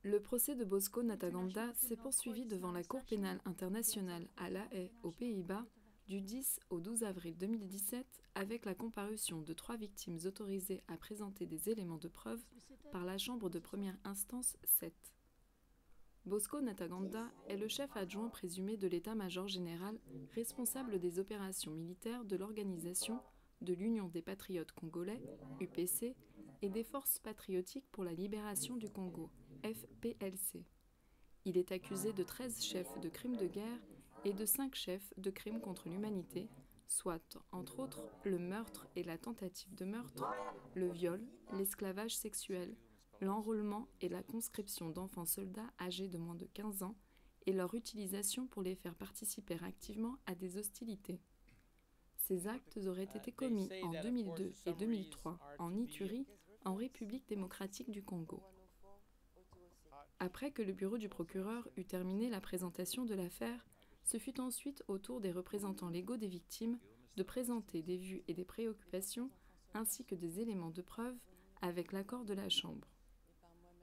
Le procès de Bosco Ntaganda s'est poursuivi devant la Cour pénale internationale à La Haye, aux Pays-Bas, du 10 au 12 avril 2017, avec la comparution de 3 victimes autorisées à présenter des éléments de preuve par la Chambre de première instance 7. Bosco Ntaganda est le chef adjoint présumé de l'état-major général responsable des opérations militaires de l'Organisation de l'Union des Patriotes Congolais, UPC, et des Forces patriotiques pour la libération du Congo, FPLC. Il est accusé de 13 chefs de crimes de guerre et de 5 chefs de crimes contre l'humanité, soit, entre autres, le meurtre et la tentative de meurtre, le viol, l'esclavage sexuel, l'enrôlement et la conscription d'enfants soldats âgés de moins de 15 ans et leur utilisation pour les faire participer activement à des hostilités. Ces actes auraient été commis en 2002 et 2003 en Ituri, en République démocratique du Congo. Après que le bureau du procureur eut terminé la présentation de l'affaire, ce fut ensuite au tour des représentants légaux des victimes de présenter des vues et des préoccupations ainsi que des éléments de preuve avec l'accord de la Chambre.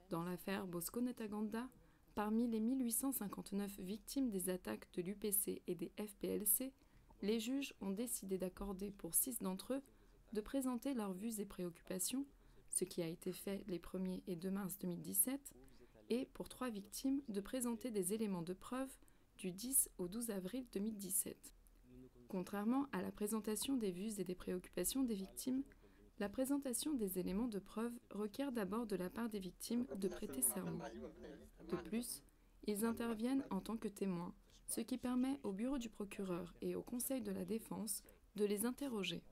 Dans l'affaire Bosco Ntaganda, parmi les 1859 victimes des attaques de l'UPC et des FPLC, les juges ont décidé d'accorder pour 6 d'entre eux de présenter leurs vues et préoccupations, ce qui a été fait les 1er et 2 mars 2017, et pour 3 victimes de présenter des éléments de preuve du 10 au 12 avril 2017. Contrairement à la présentation des vues et des préoccupations des victimes, la présentation des éléments de preuve requiert d'abord de la part des victimes de prêter serment. De plus, ils interviennent en tant que témoins, ce qui permet au bureau du procureur et au conseil de la défense de les interroger.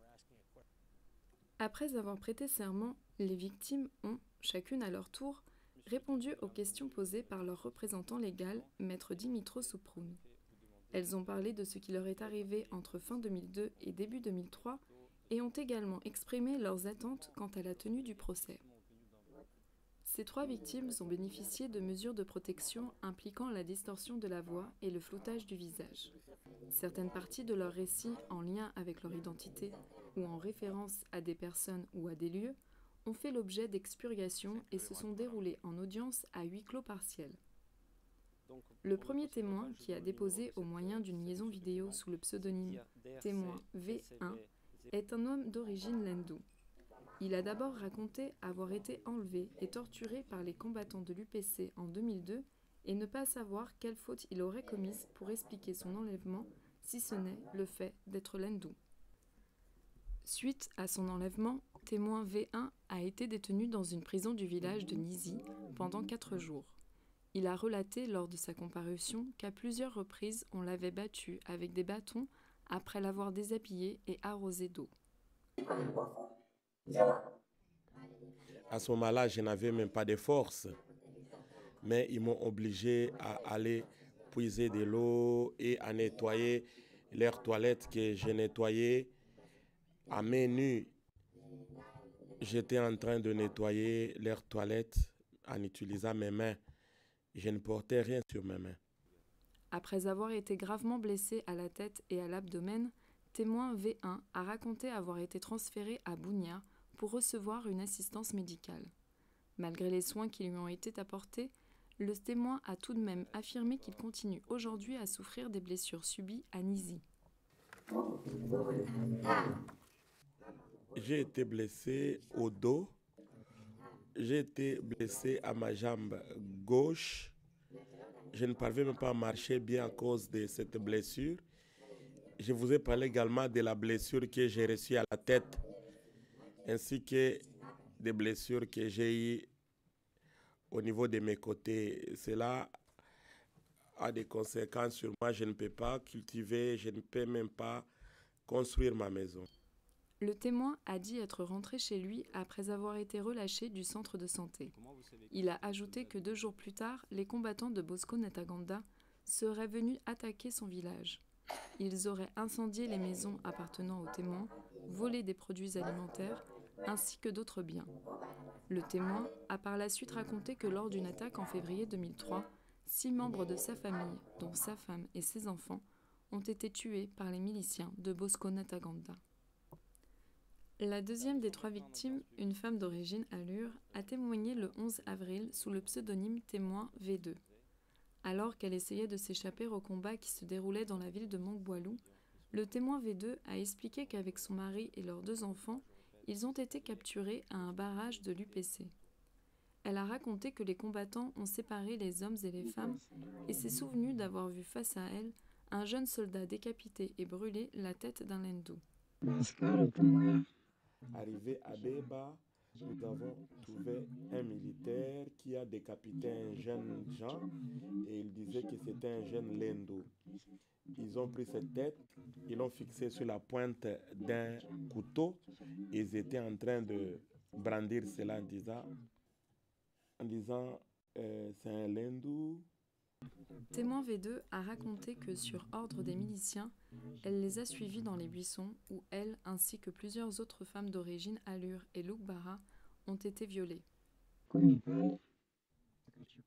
Après avoir prêté serment, les victimes ont, chacune à leur tour, répondu aux questions posées par leur représentant légal, maître Dimitro Souproun. Elles ont parlé de ce qui leur est arrivé entre fin 2002 et début 2003 et ont également exprimé leurs attentes quant à la tenue du procès. Ces 3 victimes ont bénéficié de mesures de protection impliquant la distorsion de la voix et le floutage du visage. Certaines parties de leur récit en lien avec leur identité ou en référence à des personnes ou à des lieux ont fait l'objet d'expurgations et se sont déroulées en audience à huis clos partiel. Le premier témoin, qui a déposé au moyen d'une liaison vidéo sous le pseudonyme témoin V1, est un homme d'origine Lendu. Il a d'abord raconté avoir été enlevé et torturé par les combattants de l'UPC en 2002 et ne pas savoir quelle faute il aurait commise pour expliquer son enlèvement, si ce n'est le fait d'être Lendu. Suite à son enlèvement, témoin V1 a été détenu dans une prison du village de Nizi pendant 4 jours. Il a relaté lors de sa comparution qu'à plusieurs reprises on l'avait battu avec des bâtons après l'avoir déshabillé et arrosé d'eau. À ce moment-là, je n'avais même pas de force, mais ils m'ont obligé à aller puiser de l'eau et à nettoyer leurs toilettes que j'ai nettoyées à main nue. J'étais en train de nettoyer leurs toilettes en utilisant mes mains. Je ne portais rien sur mes mains. Après avoir été gravement blessé à la tête et à l'abdomen, témoin V1 a raconté avoir été transféré à Bunia pour recevoir une assistance médicale. Malgré les soins qui lui ont été apportés, le témoin a tout de même affirmé qu'il continue aujourd'hui à souffrir des blessures subies à Nizi. J'ai été blessé au dos, j'ai été blessé à ma jambe gauche. Je ne parvenais même pas à marcher bien à cause de cette blessure. Je vous ai parlé également de la blessure que j'ai reçue à la tête, ainsi que des blessures que j'ai eues au niveau de mes côtés. Cela a des conséquences sur moi. Je ne peux pas cultiver, je ne peux même pas construire ma maison. Le témoin a dit être rentré chez lui après avoir été relâché du centre de santé. Il a ajouté que 2 jours plus tard, les combattants de Bosco Ntaganda seraient venus attaquer son village. Ils auraient incendié les maisons appartenant aux témoins, volé des produits alimentaires, ainsi que d'autres biens. Le témoin a par la suite raconté que lors d'une attaque en février 2003, 6 membres de sa famille, dont sa femme et ses enfants, ont été tués par les miliciens de Bosco Ntaganda. La deuxième des trois victimes, une femme d'origine allure, a témoigné le 11 avril sous le pseudonyme témoin V2. Alors qu'elle essayait de s'échapper au combat qui se déroulait dans la ville de Mongboilou, le témoin V2 a expliqué qu'avec son mari et leurs deux enfants, ils ont été capturés à un barrage de l'UPC. Elle a raconté que les combattants ont séparé les hommes et les femmes et s'est souvenue d'avoir vu face à elle un jeune soldat décapité et brûlé la tête d'un Lendu. Arrivé à Beba, nous avons trouvé un militaire qui a décapité un jeune Jean et il disait que c'était un jeune Lendo. Ils ont pris cette tête, ils l'ont fixée sur la pointe d'un couteau. Ils étaient en train de brandir cela en disant c'est un Lendo. Témoin V2 a raconté que sur ordre des miliciens, elle les a suivis dans les buissons où elle ainsi que plusieurs autres femmes d'origine allure et Lugbara ont été violées.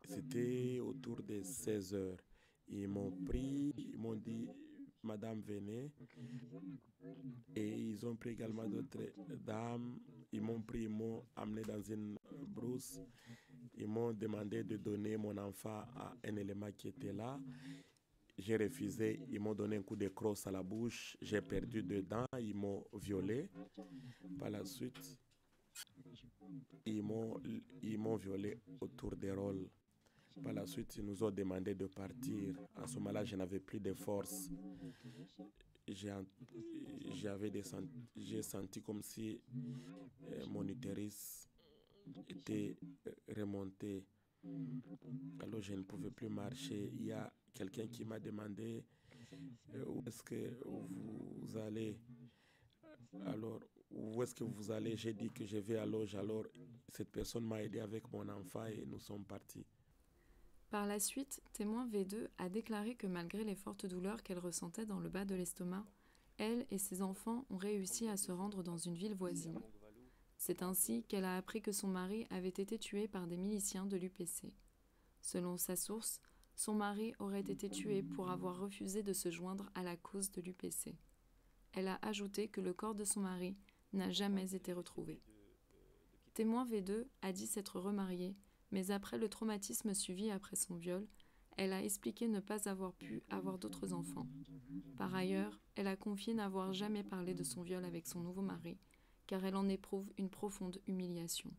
C'était autour des 16 heures. Ils m'ont pris, ils m'ont dit, Madame, venez. Et ils ont pris également d'autres dames. Ils m'ont pris, ils m'ont amené dans une brousse. Ils m'ont demandé de donner mon enfant à un élément qui était là. J'ai refusé. Ils m'ont donné un coup de crosse à la bouche. J'ai perdu deux dents. Ils m'ont violé. Par la suite, ils m'ont violé autour des rôles. Par la suite, ils nous ont demandé de partir. À ce moment-là, je n'avais plus de force. J'ai senti comme si mon utérus était remonté. Alors, je ne pouvais plus marcher. Il y a quelqu'un qui m'a demandé où est-ce que vous allez. Alors, où est-ce que vous allez? J'ai dit que je vais à Loge. Alors, cette personne m'a aidé avec mon enfant et nous sommes partis. Par la suite, témoin V2 a déclaré que malgré les fortes douleurs qu'elle ressentait dans le bas de l'estomac, elle et ses enfants ont réussi à se rendre dans une ville voisine. C'est ainsi qu'elle a appris que son mari avait été tué par des miliciens de l'UPC. Selon sa source, son mari aurait été tué pour avoir refusé de se joindre à la cause de l'UPC. Elle a ajouté que le corps de son mari n'a jamais été retrouvé. Témoin V2 a dit s'être remariée, mais après le traumatisme suivi après son viol, elle a expliqué ne pas avoir pu avoir d'autres enfants. Par ailleurs, elle a confié n'avoir jamais parlé de son viol avec son nouveau mari, car elle en éprouve une profonde humiliation.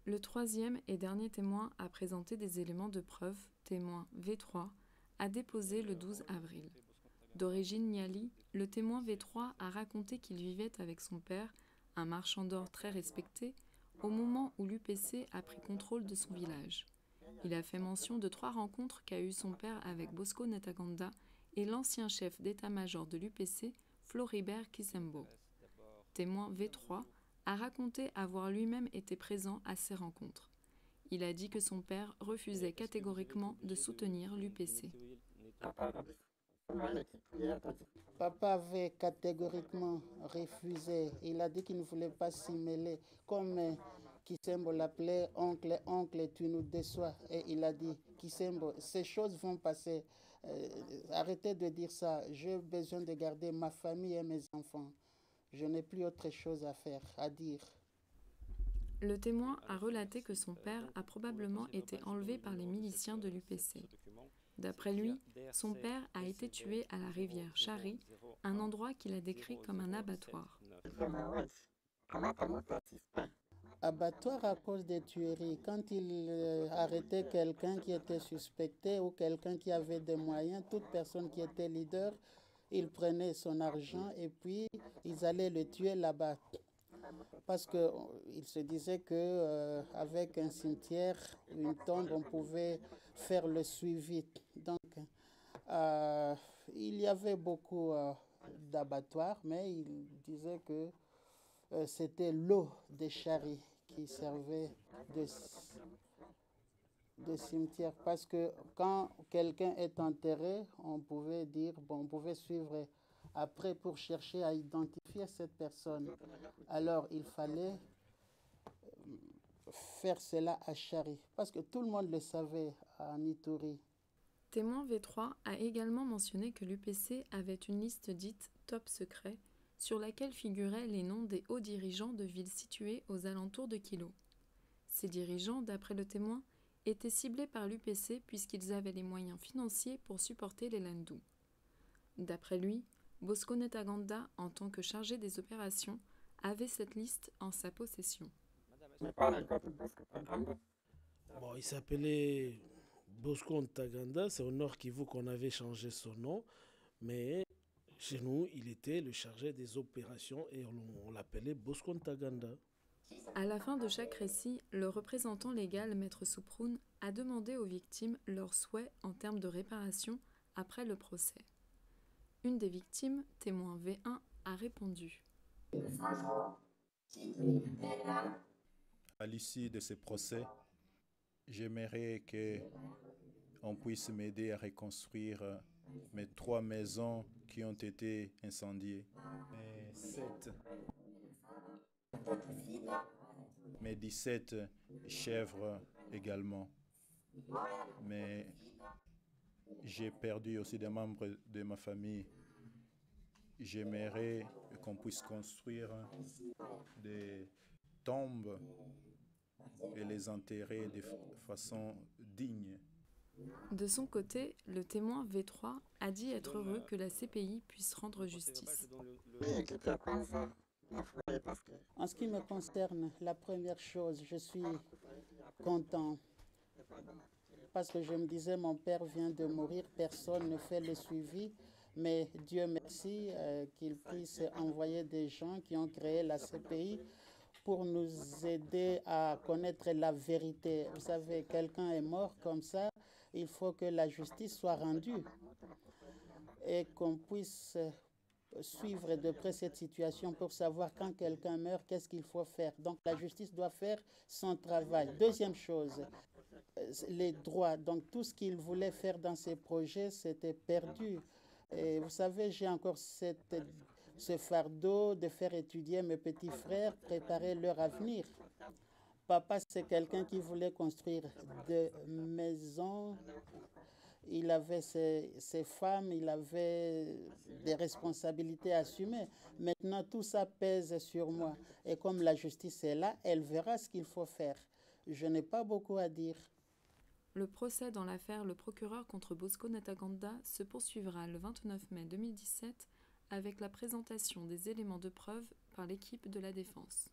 Le troisième et dernier témoin à présenter des éléments de preuve, témoin V3, a déposé le 12 avril. D'origine Niali, le témoin V3 a raconté qu'il vivait avec son père, un marchand d'or très respecté, au moment où l'UPC a pris contrôle de son village. Il a fait mention de 3 rencontres qu'a eues son père avec Bosco Ntaganda et l'ancien chef d'état-major de l'UPC, Floribert Kisembo. Témoin V3 a raconté avoir lui-même été présent à ces rencontres. Il a dit que son père refusait catégoriquement de soutenir l'UPC. Papa avait catégoriquement refusé. Il a dit qu'il ne voulait pas s'y mêler. Comme Kisembo l'appelait, oncle, tu nous déçois. Et il a dit, Kisembo, ces choses vont passer. Arrêtez de dire ça. J'ai besoin de garder ma famille et mes enfants. Je n'ai plus autre chose à faire, à dire. Le témoin a relaté que son père a probablement été enlevé par les miliciens de l'UPC. D'après lui, son père a été tué à la rivière Chari, un endroit qu'il a décrit comme un abattoir. Abattoir à cause des tueries. Quand il arrêtait quelqu'un qui était suspecté ou quelqu'un qui avait des moyens, toute personne qui était leader, il prenait son argent et puis ils allaient le tuer là-bas. Parce qu'il se disait qu'avec un cimetière, une tombe, on pouvait faire le suivi. Donc, il y avait beaucoup d'abattoirs, mais il disait que c'était l'eau des Chari qui servait de cimetière. Parce que quand quelqu'un est enterré, on pouvait dire, on pouvait suivre après pour chercher à identifier cette personne. Alors, il fallait faire cela à Chari, parce que tout le monde le savait à Nitouri. Témoin V3 a également mentionné que l'UPC avait une liste dite top secret sur laquelle figuraient les noms des hauts dirigeants de villes situées aux alentours de Kilo. Ces dirigeants, d'après le témoin, étaient ciblés par l'UPC puisqu'ils avaient les moyens financiers pour supporter les Lendu. D'après lui, Bosco Ntaganda, en tant que chargé des opérations, avait cette liste en sa possession. Bon, il s'appelait Bosco Ntaganda, c'est au Nord Kivu qu'on avait changé son nom, mais chez nous, il était le chargé des opérations et on l'appelait Bosco Ntaganda. À la fin de chaque récit, le représentant légal, Maître Souproun, a demandé aux victimes leurs souhaits en termes de réparation après le procès. Une des victimes, témoin V1, a répondu. À l'issue de ce procès, j'aimerais qu'on puisse m'aider à reconstruire mes 3 maisons qui ont été incendiées, mes 17 chèvres également. Mais j'ai perdu aussi des membres de ma famille. J'aimerais qu'on puisse construire des tombes et les enterrer de façon digne. De son côté, le témoin V3 a dit être heureux que la CPI puisse rendre justice. En ce qui me concerne, la première chose, je suis content parce que je me disais, mon père vient de mourir, personne ne fait le suivi, mais Dieu merci qu'il puisse envoyer des gens qui ont créé la CPI pour nous aider à connaître la vérité. Vous savez, quelqu'un est mort comme ça, il faut que la justice soit rendue et qu'on puisse suivre de près cette situation pour savoir quand quelqu'un meurt, qu'est-ce qu'il faut faire. Donc la justice doit faire son travail. Deuxième chose, les droits. Donc tout ce qu'il voulait faire dans ces projets, c'était perdu. Et vous savez, j'ai encore ce fardeau de faire étudier mes petits frères, préparer leur avenir. Papa, c'est quelqu'un qui voulait construire des maisons. Il avait ses femmes, il avait des responsabilités à assumer. Maintenant, tout ça pèse sur moi. Et comme la justice est là, elle verra ce qu'il faut faire. Je n'ai pas beaucoup à dire. Le procès dans l'affaire Le procureur contre Bosco Ntaganda se poursuivra le 29 mai 2017 avec la présentation des éléments de preuve par l'équipe de la défense.